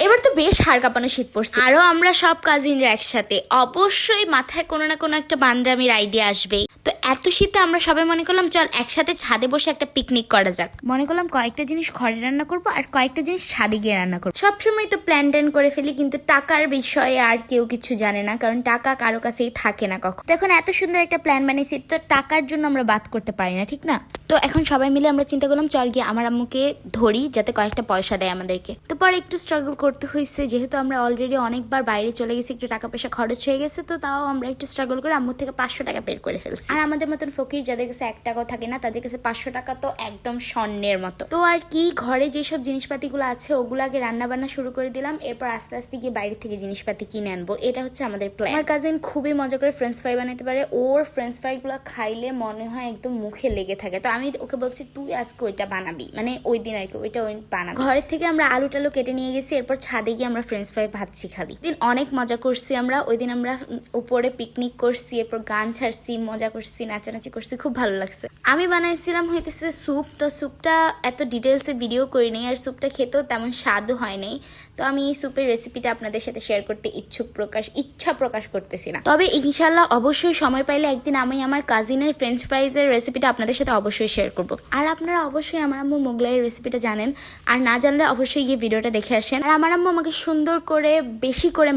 এবার তো বেশ হাড় কাঁপানো শীত পড়ছে, আরো আমরা সব কাজিনরা একসাথে, অবশ্যই মাথায় কোনো না কোনো একটা বান্দরামির আইডিয়া আসবেই। তো এত শীতে আমরা সবাই মনে করলাম চল একসাথে ছাদে বসে একটা পিকনিক করা যাক। মনে করলাম কয়েকটা জিনিস ঘরে রান্না করবো আর কয়েকটা জিনিস ছাদে গিয়ে রান্না করবো। সবসময় তো প্ল্যান ট্যান করে ফেলি, কিন্তু টাকার বিষয়ে আর কেউ কিছু জানে না, কারণ টাকা কারো কাছেই থাকে না কখন। তো এখন এত সুন্দর একটা প্ল্যান বানিয়েছি, তো টাকার জন্য আমরা বাদ করতে পারি না, ঠিক না? তো এখন সবাই মিলে আমরা চিন্তা করলাম চল গিয়ে আমার আম্মুকে ধরি যাতে কয়েকটা পয়সা দেয় আমাদেরকে। তো পরে একটু স্ট্রাগল করতে হয়েছে, যেহেতু আমরা অলরেডি অনেকবার বাইরে চলে গেছি, একটু টাকা পয়সা খরচ হয়ে গেছে, তো তাও আমরা একটু স্ট্রাগল করে আম্মুর থেকে 500 টাকা বের করে ফেলছি। আর আমাদের মতন ফকির যাদের কাছে 1 টাকাও থাকে না, তাদের কাছে 500 টাকা তো একদম স্বর্ণের মতো। তো আর কি, ঘরে যেসব জিনিসপাতিগুলো আছে ওগুলো আগে রান্না বান্না শুরু করে দিলাম, এরপর আস্তে আস্তে গিয়ে বাইরে থেকে জিনিসপাতি কিনে আনবো। এটা হচ্ছে আমাদের প্ল্যান। আমার কাজিন খুবই মজা করে ফ্রেঞ্চ ফ্রাই বানাতে পারে, ওর ফ্রেঞ্চ ফ্রাই গুলো খাইলে মনে হয় একদম মুখে লেগে থাকে। তো আমি ওকে বলছি তুই আজকে ওইটা বানাবি, মানে ওই দিন আর কি ওইটা বানাবি। ঘরের থেকে আমরা আলু টালু কেটে নিয়ে গেছি, এরপর ছাদে গিয়ে আমরা ফ্রেঞ্চ ফ্রাই ভাজছি খালি। দিন অনেক মজা করছি আমরা, ওই দিন আমরা উপরে পিকনিক করছি, এরপর গান ছাড়ছি, মজা করছি, নাচানাচি করছি, খুব ভালো লাগছে। আমি বানাইছিলাম হইতেছে স্যুপ, তো স্যুপটা এত ডিটেলসে ভিডিও করি নাই, আর স্যুপটা খেতেও তেমন স্বাদও হয় নাই। তো আমি এই স্যুপের রেসিপিটা আপনাদের সাথে শেয়ার করতে ইচ্ছা প্রকাশ করতেছি না, তবে ইনশাল্লাহ অবশ্যই সময় পাইলে একদিন আমি আমার কাজিনের ফ্রেঞ্চ ফ্রাইজের রেসিপিটা আপনাদের সাথে অবশ্যই শেয়ার করব। আর আপনারা অবশ্যই আমার আম্মু মোগলাইয়ের রেসিপিটা জানেন, আর না জানলে অবশ্যই গিয়ে ভিডিওটা দেখে আসেন। আর আমার আম্মু আমাকে সুন্দর করে বেশি করে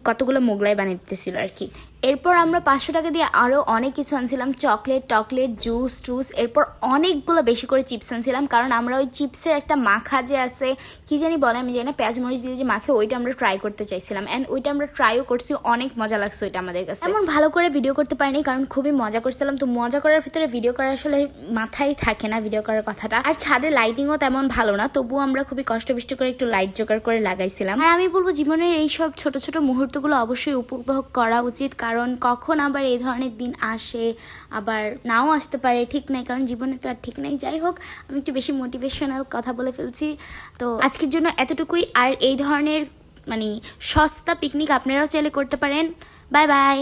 কতগুলো মোগলাই বানিয়ে দিতেছিল আর কি। এরপর আমরা 500 টাকা দিয়ে আরও অনেক কিছু আনছিলাম, চকলেট, জুস টুস, এরপর অনেকগুলো বেশি করে চিপস আনছিলাম, কারণ আমরা ওই চিপসের একটা মাখা যে আছে কি জানি বলে, আমি জানি না, পেঁয়াজ মরিচ দিয়ে যে মাখে, ওইটা আমরা ট্রাই করতে চাইছিলাম। অ্যান্ড ওইটা আমরা ট্রাইও করছি, অনেক মজা লাগছে ওইটা আমাদের কাছে। এমন ভালো করে ভিডিও করতে পারিনি, কারণ খুবই মজা করছিলাম। তো মজা করার ভিতরে ভিডিও করা আসলে মাথায় থাকে না ভিডিও করার কথাটা। আর ছাদে লাইটিংও তেমন ভালো না, তবুও আমরা খুবই কষ্ট করে একটু লাইট জোগাড় করে লাগাইছিলাম। আর আমি বলবো জীবনের এইসব ছোট ছোট মুহূর্তগুলো অবশ্যই উপভোগ করা উচিত, কারণ কখন আবার এই ধরনের দিন আসে, আবার নাও আসতে পারে, ঠিক নাই, কারণ জীবনে তো আর ঠিক নাই। যাই হোক, আমি একটু বেশি মোটিভেশনাল কথা বলে ফেলছি, তো আজকের জন্য এতটুকুই। আর এই ধরনের মানে সস্তা পিকনিক আপনারাও চাইলে করতে পারেন। Bye bye.